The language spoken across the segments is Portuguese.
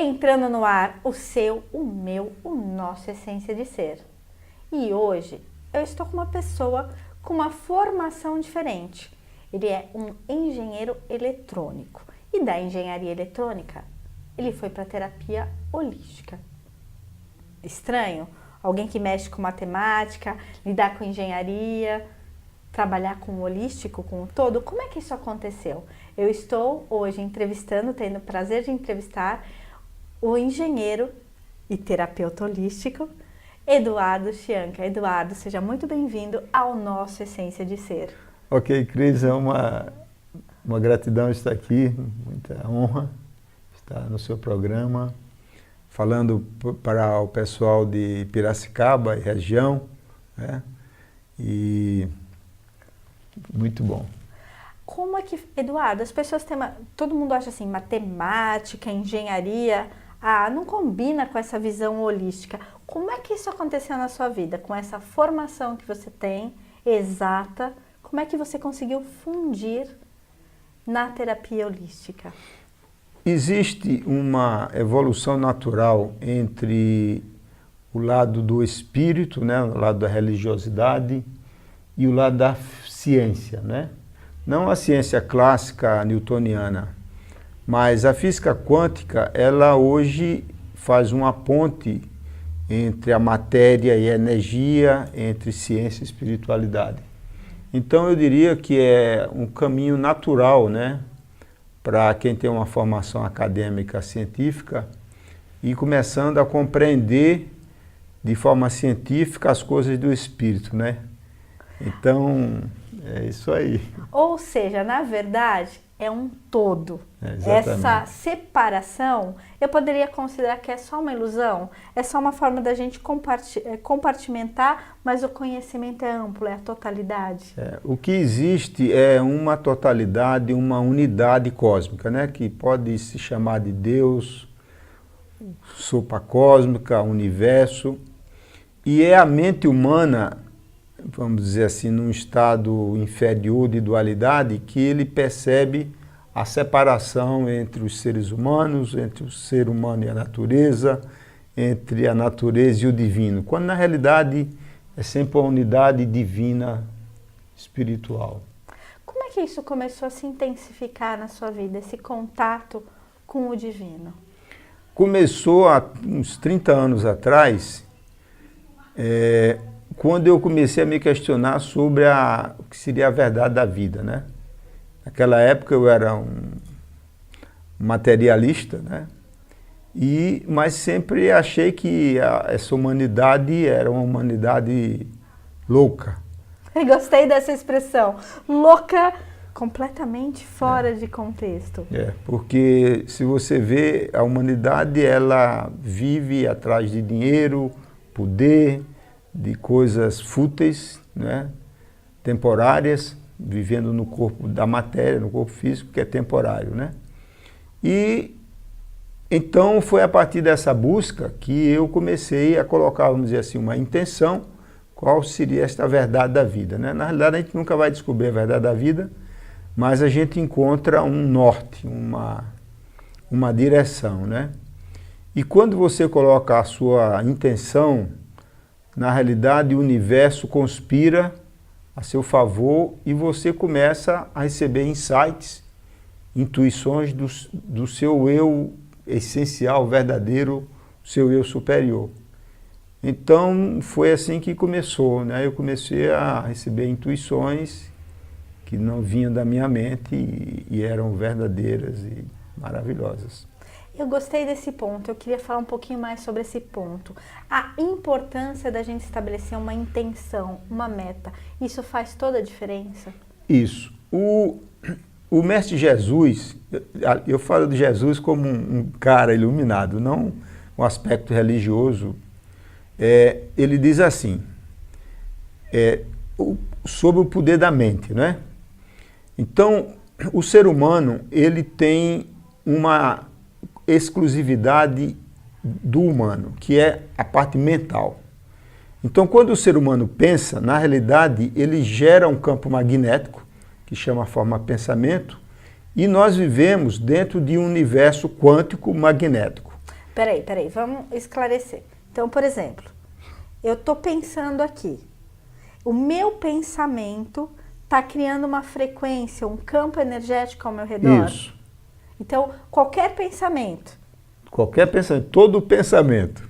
Entrando no ar, o seu, o meu, o nosso Essência de Ser. E hoje eu estou com uma pessoa com uma formação diferente. Ele é um engenheiro eletrônico e da engenharia eletrônica ele foi para terapia holística. Estranho? Alguém que mexe com matemática, lidar com engenharia, trabalhar com o holístico, com o todo. Como é que isso aconteceu? Eu estou hoje entrevistando, tendo o prazer de entrevistar o engenheiro e terapeuta holístico, Eduardo Chianca. Eduardo, seja muito bem-vindo ao nosso Essência de Ser. Ok, Cris, é uma gratidão estar aqui, muita honra estar no seu programa, falando para o pessoal de Piracicaba e região, né? E muito bom. Como é que, Eduardo, as pessoas têm, todo mundo acha assim, matemática, engenharia, não combina com essa visão holística. Como é que isso aconteceu na sua vida? Com essa formação que você tem, exata, como é que você conseguiu fundir na terapia holística? Existe uma evolução natural entre o lado do espírito, né, o lado da religiosidade e o lado da ciência, né? Não a ciência clássica newtoniana, mas a física quântica, ela hoje faz uma ponte entre a matéria e a energia, entre ciência e espiritualidade. Então eu diria que é um caminho natural, né, para quem tem uma formação acadêmica científica e começando a compreender de forma científica as coisas do espírito, né? Então, é isso aí. Ou seja, na verdade, é um todo. Essa separação, eu poderia considerar que é só uma ilusão, é só uma forma da gente compartimentar, mas o conhecimento é amplo, é a totalidade. O que existe é uma totalidade, uma unidade cósmica, né? Que pode se chamar de Deus, sopa cósmica, universo, e é a mente humana, vamos dizer assim, num estado inferior de dualidade, que ele percebe a separação entre os seres humanos, entre o ser humano e a natureza, entre a natureza e o divino, quando na realidade é sempre uma unidade divina espiritual. Como é que isso começou a se intensificar na sua vida, esse contato com o divino? Começou há uns 30 anos atrás, quando eu comecei a me questionar sobre o que seria a verdade da vida, né? Naquela época eu era um materialista, né? Mas sempre achei que essa humanidade era uma humanidade louca. Eu gostei dessa expressão, louca, completamente fora de contexto. Porque se você vê, a humanidade ela vive atrás de dinheiro, poder, de coisas fúteis, né, temporárias, vivendo no corpo da matéria, no corpo físico, que é temporário, né? E então foi a partir dessa busca que eu comecei a colocar, vamos dizer assim, uma intenção, qual seria esta verdade da vida, né? Na realidade a gente nunca vai descobrir a verdade da vida, mas a gente encontra um norte, uma direção, né? E quando você coloca a sua intenção, na realidade, o universo conspira a seu favor e você começa a receber insights, intuições do seu eu essencial, verdadeiro, seu eu superior. Então, foi assim que começou, né? Eu comecei a receber intuições que não vinham da minha mente e eram verdadeiras e maravilhosas. Eu gostei desse ponto, eu queria falar um pouquinho mais sobre esse ponto. A importância da gente estabelecer uma intenção, uma meta, isso faz toda a diferença? Isso. O Mestre Jesus, eu falo de Jesus como um cara iluminado, não um aspecto religioso. Ele diz assim, sobre o poder da mente, né? Então, o ser humano, ele tem uma exclusividade do humano, que é a parte mental. Então, quando o ser humano pensa, na realidade, ele gera um campo magnético, que chama forma pensamento, e nós vivemos dentro de um universo quântico magnético. Peraí, vamos esclarecer. Então, por exemplo, eu tô pensando aqui. O meu pensamento está criando uma frequência, um campo energético ao meu redor? Isso. Então, qualquer pensamento. Qualquer pensamento, todo pensamento.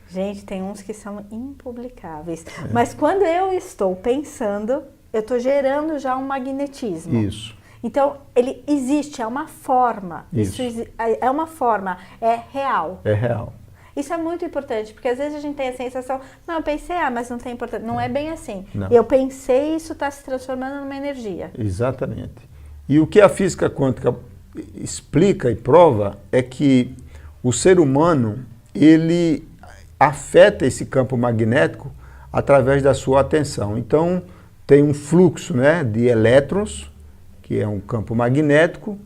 Gente, tem uns que são impublicáveis. Mas quando eu estou pensando, eu estou gerando já um magnetismo. Isso. Então, ele existe, é uma forma. Isso. É uma forma, é real. É real. Isso é muito importante, porque às vezes a gente tem a sensação, não, eu pensei, mas não tem importância. Não é bem assim. Não. Eu pensei, isso está se transformando numa energia. Exatamente. E o que a física quântica explica e prova é que o ser humano, ele afeta esse campo magnético através da sua atenção. Então, tem um fluxo, né, de elétrons, que é um campo magnético.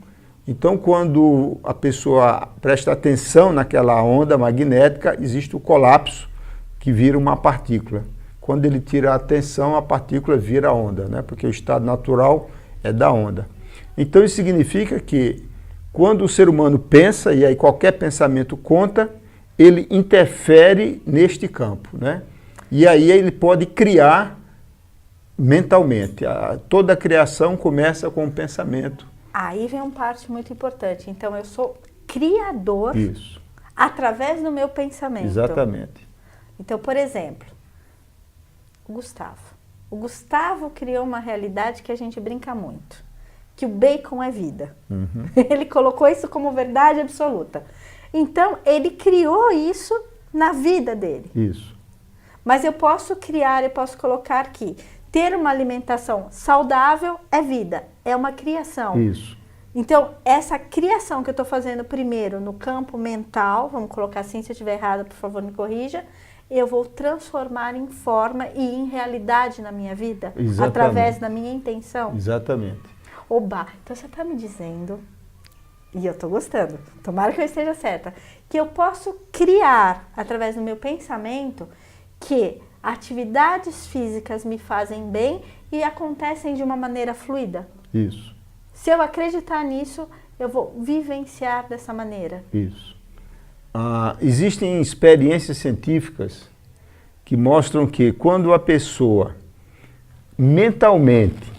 Então, quando a pessoa presta atenção naquela onda magnética, existe o colapso, que vira uma partícula. Quando ele tira a atenção, a partícula vira onda, né? Porque o estado natural é da onda. Então, isso significa que, quando o ser humano pensa, e aí qualquer pensamento conta, ele interfere neste campo, né? E aí ele pode criar mentalmente. Toda a criação começa com o pensamento. Aí vem uma parte muito importante. Então, eu sou criador Isso. através do meu pensamento. Exatamente. Então, por exemplo, o Gustavo. O Gustavo criou uma realidade que a gente brinca muito. Que o bacon é vida. Uhum. Ele colocou isso como verdade absoluta. Então, ele criou isso na vida dele. Isso. Mas eu posso criar, eu posso colocar que ter uma alimentação saudável é vida, é uma criação. Isso. Então, essa criação que eu estou fazendo primeiro no campo mental, vamos colocar assim, se eu estiver errada, por favor, me corrija, eu vou transformar em forma e em realidade na minha vida, Exatamente. através da minha intenção. Exatamente. Oba, então você está me dizendo, e eu estou gostando, tomara que eu esteja certa, que eu posso criar, através do meu pensamento, que atividades físicas me fazem bem e acontecem de uma maneira fluida. Isso. Se eu acreditar nisso, eu vou vivenciar dessa maneira. Isso. Existem experiências científicas que mostram que quando a pessoa mentalmente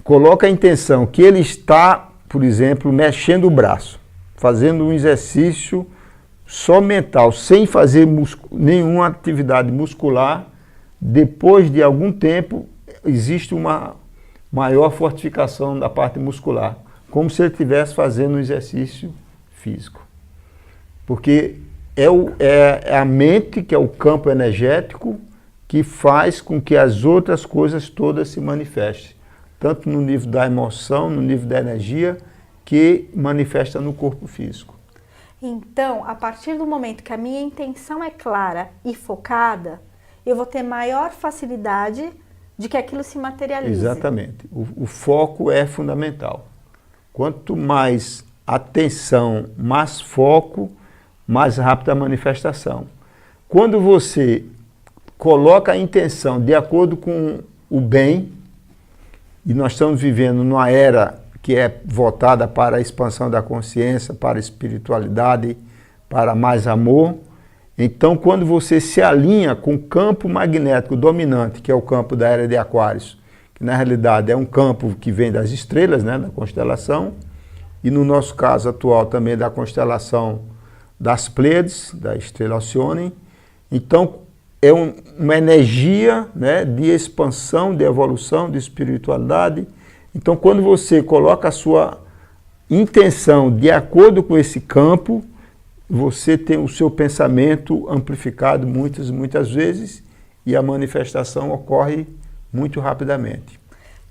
coloca a intenção que ele está, por exemplo, mexendo o braço, fazendo um exercício só mental, sem fazer nenhuma atividade muscular, depois de algum tempo existe uma maior fortificação da parte muscular, como se ele estivesse fazendo um exercício físico. Porque é a mente, que é o campo energético, que faz com que as outras coisas todas se manifestem, tanto no nível da emoção, no nível da energia, que manifesta no corpo físico. Então, a partir do momento que a minha intenção é clara e focada, eu vou ter maior facilidade de que aquilo se materialize. Exatamente. O foco é fundamental. Quanto mais atenção, mais foco, mais rápida a manifestação. Quando você coloca a intenção de acordo com o bem, e nós estamos vivendo numa era que é voltada para a expansão da consciência, para a espiritualidade, para mais amor. Então, quando você se alinha com o campo magnético dominante, que é o campo da era de Aquários, que na realidade é um campo que vem das estrelas, né, da constelação, e no nosso caso atual também da constelação das Pleiades, da estrela Alcione. Então, é uma energia, né, de expansão, de evolução, de espiritualidade. Então, quando você coloca a sua intenção de acordo com esse campo, você tem o seu pensamento amplificado muitas vezes e a manifestação ocorre muito rapidamente.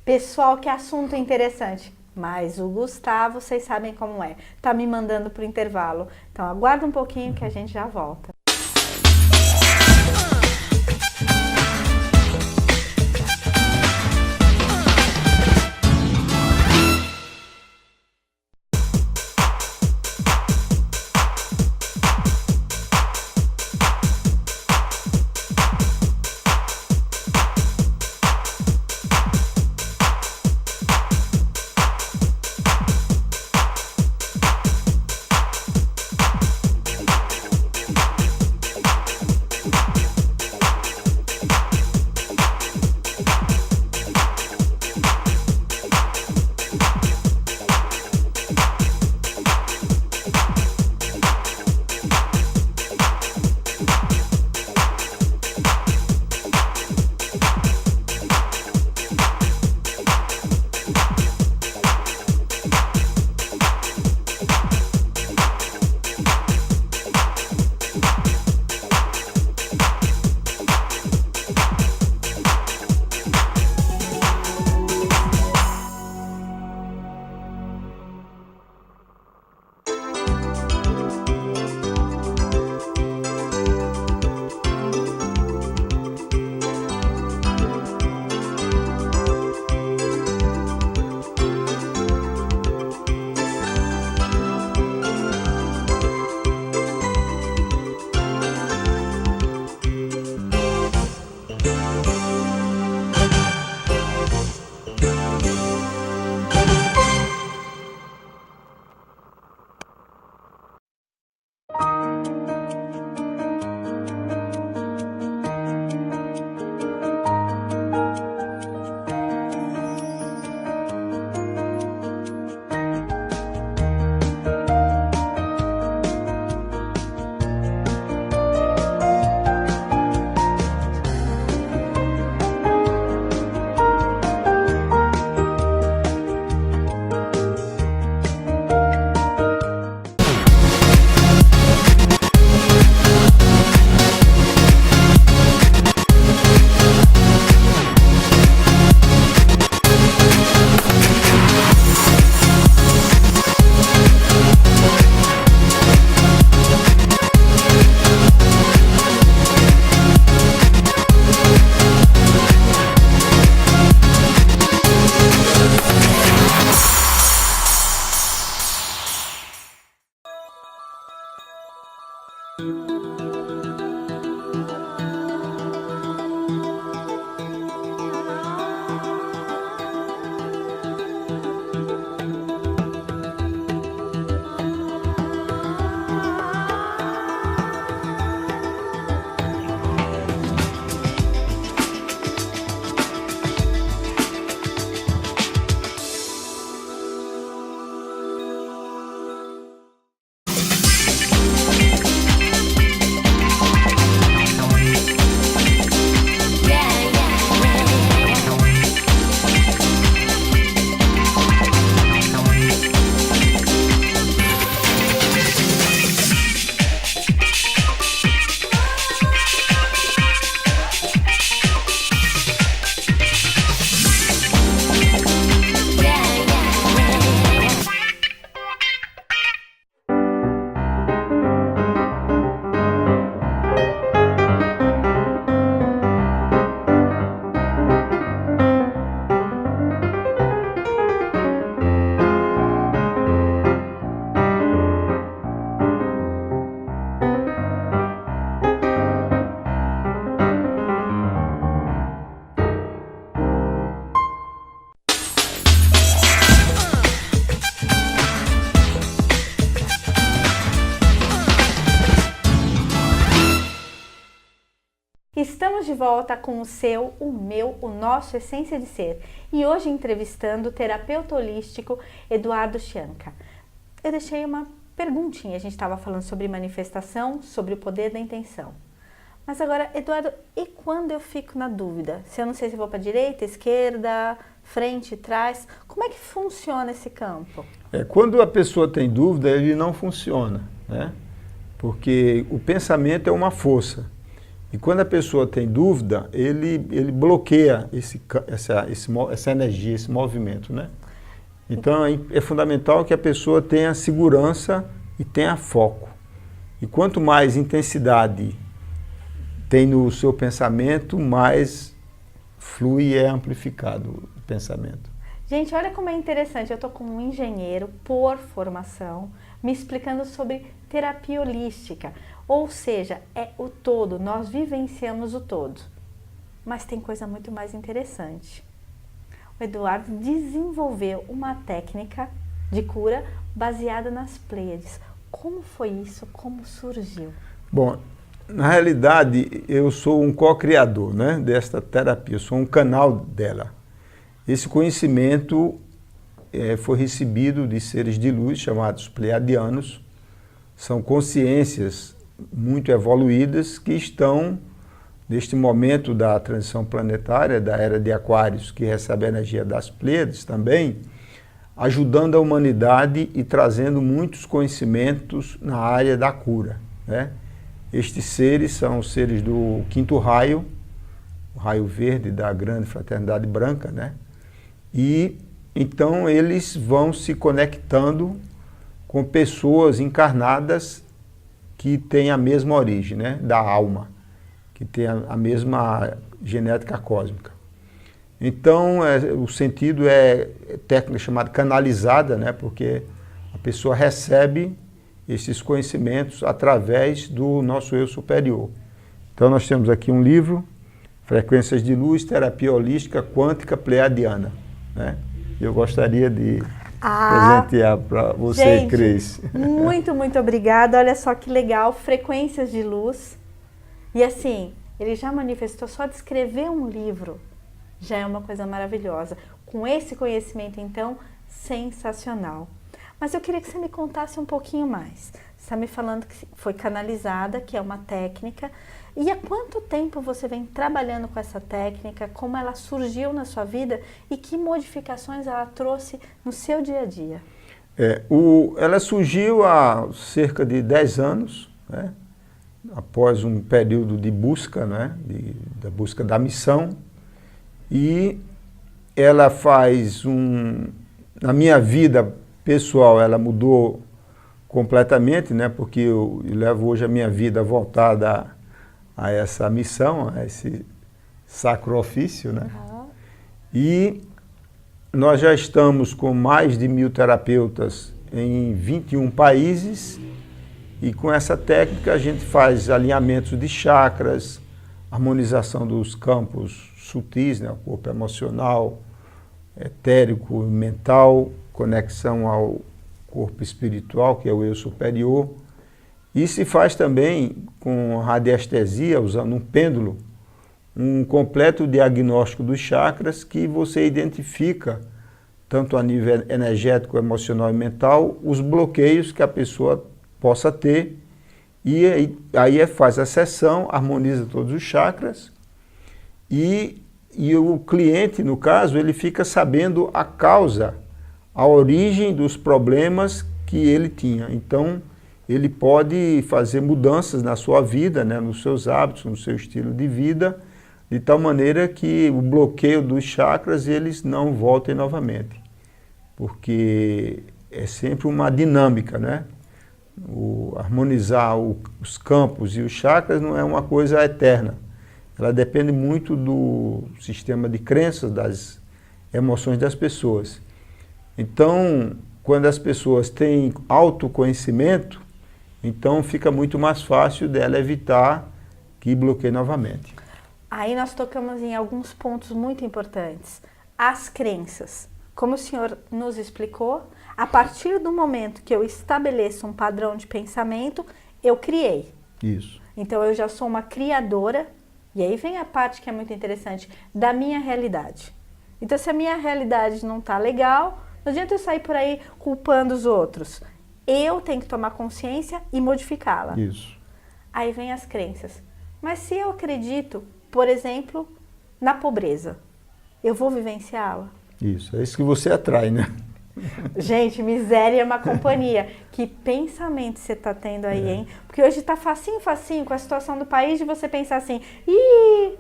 Pessoal, que assunto interessante. Mas o Gustavo, vocês sabem como é. Tá me mandando pro intervalo. Então, aguarda um pouquinho que a gente já volta. Estamos de volta com o seu, o meu, o nosso Essência de Ser. E hoje entrevistando o terapeuta holístico Eduardo Scianca. Eu deixei uma perguntinha, a gente estava falando sobre manifestação, sobre o poder da intenção. Mas agora, Eduardo, e quando eu fico na dúvida? Se eu não sei se vou para a direita, esquerda, frente, trás, como é que funciona esse campo? Quando a pessoa tem dúvida, ele não funciona, né? Porque o pensamento é uma força. E quando a pessoa tem dúvida, ele bloqueia essa energia, esse movimento, né? Então é fundamental que a pessoa tenha segurança e tenha foco. E quanto mais intensidade tem no seu pensamento, mais flui e é amplificado o pensamento. Gente, olha como é interessante. Eu estou com um engenheiro por formação me explicando sobre terapia holística. Ou seja, é o todo, nós vivenciamos o todo. Mas tem coisa muito mais interessante. O Eduardo desenvolveu uma técnica de cura baseada nas Pleiades. Como foi isso? Como surgiu? Bom, na realidade, eu sou um co-criador, né, desta terapia, eu sou um canal dela. Esse conhecimento foi recebido de seres de luz chamados pleiadianos. São consciências muito evoluídas que estão, neste momento da transição planetária, da era de Aquários, que recebe a energia das Pleiades também, ajudando a humanidade e trazendo muitos conhecimentos na área da cura, né? Estes seres são os seres do quinto raio, o raio verde da grande fraternidade branca, né? E então eles vão se conectando com pessoas encarnadas que têm a mesma origem, né? Da alma, que tem a mesma genética cósmica. Então o sentido é técnica chamada canalizada, né? Porque a pessoa recebe esses conhecimentos através do nosso eu superior. Então nós temos aqui um livro, Frequências de Luz, Terapia Holística Quântica Pleiadiana, né? Eu gostaria de presentear para você, gente, Cris. Muito, muito obrigada. Olha só que legal, Frequências de Luz. E assim, ele já manifestou, só de escrever um livro já é uma coisa maravilhosa. Com esse conhecimento, então, sensacional. Mas eu queria que você me contasse um pouquinho mais. Você está me falando que foi canalizada, que é uma técnica. E há quanto tempo você vem trabalhando com essa técnica? Como ela surgiu na sua vida? E que modificações ela trouxe no seu dia a dia? Ela surgiu há cerca de 10 anos, né? Após um período de busca, né? Da busca da missão. E ela faz na minha vida pessoal, ela mudou completamente, né? Porque eu levo hoje a minha vida voltada a essa missão, a esse sacro ofício, né? Uhum. E nós já estamos com mais de 1000 terapeutas em 21 países e com essa técnica a gente faz alinhamentos de chakras, harmonização dos campos sutis, né? O corpo emocional, etérico, mental, conexão ao corpo espiritual, que é o eu superior. E se faz também com radiestesia, usando um pêndulo, um completo diagnóstico dos chakras que você identifica, tanto a nível energético, emocional e mental, os bloqueios que a pessoa possa ter. E aí faz a sessão, harmoniza todos os chakras e o cliente, no caso, ele fica sabendo a causa, a origem dos problemas que ele tinha. Então, ele pode fazer mudanças na sua vida, né, nos seus hábitos, no seu estilo de vida, de tal maneira que o bloqueio dos chakras eles não voltem novamente. Porque é sempre uma dinâmica, né? Harmonizar os campos e os chakras não é uma coisa eterna. Ela depende muito do sistema de crenças, das emoções das pessoas. Então, quando as pessoas têm autoconhecimento, então fica muito mais fácil dela evitar que bloqueie novamente. Aí nós tocamos em alguns pontos muito importantes. As crenças. Como o senhor nos explicou, a partir do momento que eu estabeleço um padrão de pensamento, eu criei. Isso. Então eu já sou uma criadora E aí vem a parte que é muito interessante, da minha realidade. Então, se a minha realidade não está legal, não adianta eu sair por aí culpando os outros. Eu tenho que tomar consciência e modificá-la. Isso. Aí vem as crenças. Mas se eu acredito, por exemplo, na pobreza, eu vou vivenciá-la? Isso, é isso que você atrai, né? Gente, miséria é uma companhia. Que pensamento você está tendo aí, hein? Porque hoje está facinho com a situação do país de você pensar assim, ih,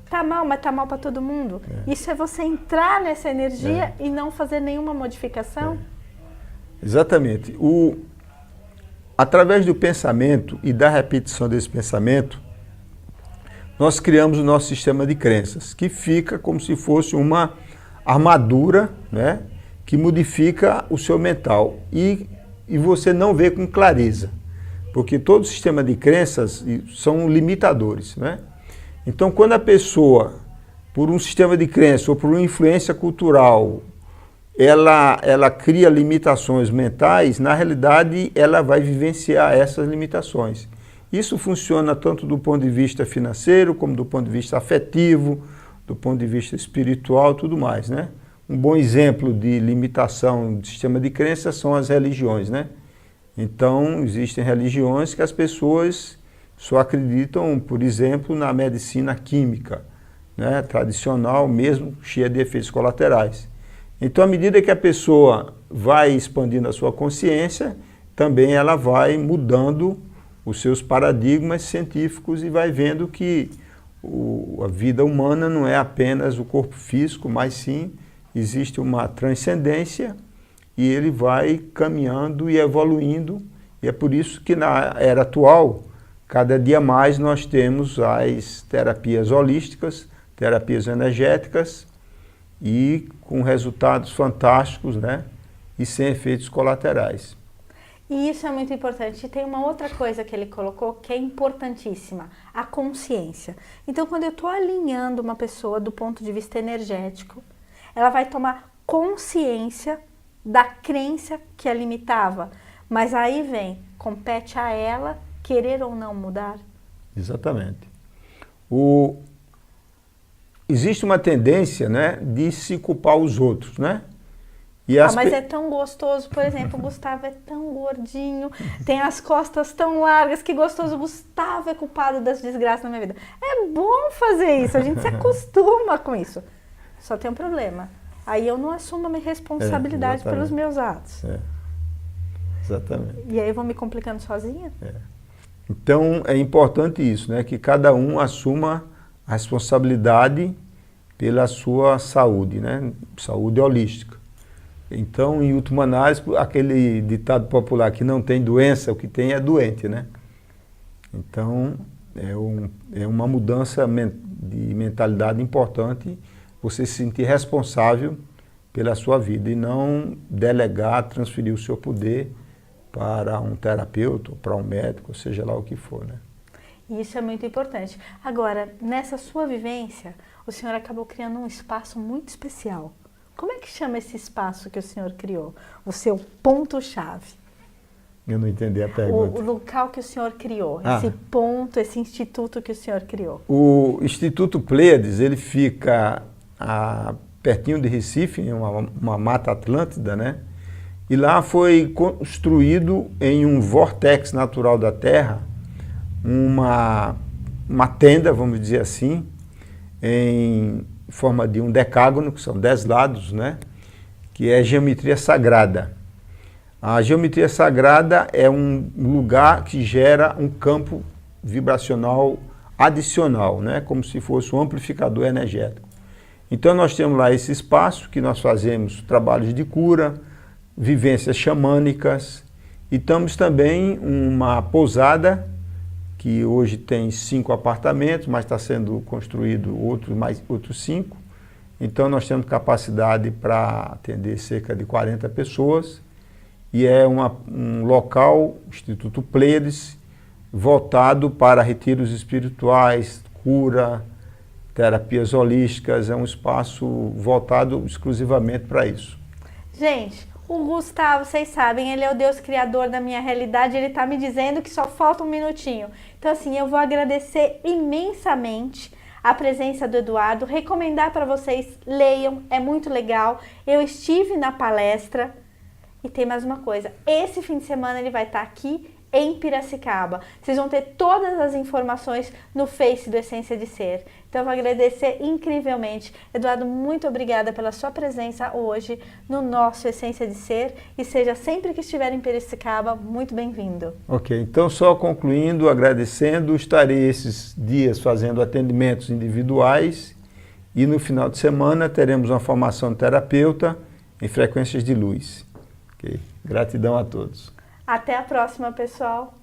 tá mal, mas tá mal para todo mundo. Isso é você entrar nessa energia e não fazer nenhuma modificação? Exatamente. Através do pensamento e da repetição desse pensamento, nós criamos o nosso sistema de crenças, que fica como se fosse uma armadura, né, que modifica o seu mental e você não vê com clareza, porque todo sistema de crenças são limitadores, né? Então, quando a pessoa, por um sistema de crença ou por uma influência cultural, ela cria limitações mentais, na realidade ela vai vivenciar essas limitações. Isso funciona tanto do ponto de vista financeiro, como do ponto de vista afetivo, do ponto de vista espiritual, tudo mais, né? Um bom exemplo de limitação do sistema de crenças são as religiões, né? Então, existem religiões que as pessoas só acreditam, por exemplo, na medicina química, né? Tradicional, mesmo cheia de efeitos colaterais. Então, à medida que a pessoa vai expandindo a sua consciência, também ela vai mudando os seus paradigmas científicos e vai vendo que a vida humana não é apenas o corpo físico, mas sim existe uma transcendência e ele vai caminhando e evoluindo. E é por isso que na era atual, cada dia mais nós temos as terapias holísticas, terapias energéticas e com resultados fantásticos, né? E sem efeitos colaterais. E isso é muito importante. E tem uma outra coisa que ele colocou que é importantíssima, a consciência. Então, quando eu estou alinhando uma pessoa do ponto de vista energético, ela vai tomar consciência da crença que a limitava. Mas aí vem, compete a ela querer ou não mudar. Exatamente. Existe uma tendência, né, de se culpar os outros, né? Mas é tão gostoso, por exemplo, o Gustavo é tão gordinho, tem as costas tão largas, que gostoso, o Gustavo é culpado das desgraças na minha vida. É bom fazer isso, a gente se acostuma com isso. Só tem um problema, aí eu não assumo a minha responsabilidade pelos meus atos. Exatamente. E aí eu vou me complicando sozinha? Então é importante isso, né, que cada um assuma a responsabilidade pela sua saúde, né, saúde holística. Então, em última análise, aquele ditado popular que não tem doença, o que tem é doente, né? Então, é uma mudança de mentalidade importante, você se sentir responsável pela sua vida e não delegar, transferir o seu poder para um terapeuta, para um médico, seja lá o que for, né? Isso é muito importante. Agora, nessa sua vivência, o senhor acabou criando um espaço muito especial. Como é que chama esse espaço que o senhor criou? O seu ponto-chave? Eu não entendi a pergunta. O local que o senhor criou, esse ponto, esse instituto que o senhor criou. O Instituto Pleiades, ele fica pertinho de Recife, em uma Mata Atlântida, né? E lá foi construído em um vórtex natural da Terra, uma tenda, vamos dizer assim, em forma de um decágono, que são 10 lados, né? Que é geometria sagrada. A geometria sagrada é um lugar que gera um campo vibracional adicional, né? Como se fosse um amplificador energético. Então nós temos lá esse espaço que nós fazemos trabalhos de cura, vivências xamânicas, e temos também uma pousada que hoje tem 5 apartamentos, mas está sendo construído outros 5. Então nós temos capacidade para atender cerca de 40 pessoas e é um local, Instituto Pleiades, voltado para retiros espirituais, cura, terapias holísticas, é um espaço voltado exclusivamente para isso. Gente, O Gustavo, vocês sabem, ele é o Deus criador da minha realidade, ele tá me dizendo que só falta um minutinho. Então assim, eu vou agradecer imensamente a presença do Eduardo, recomendar para vocês, leiam, é muito legal. Eu estive na palestra e tem mais uma coisa, esse fim de semana ele vai estar aqui em Piracicaba. Vocês vão ter todas as informações no Face do Essência de Ser. Então eu vou agradecer incrivelmente. Eduardo, muito obrigada pela sua presença hoje no nosso Essência de Ser e seja sempre que estiver em Piracicaba, muito bem-vindo. Ok, então só concluindo, agradecendo, estarei esses dias fazendo atendimentos individuais e no final de semana teremos uma formação de terapeuta em frequências de luz. Okay. Gratidão a todos. Até a próxima, pessoal!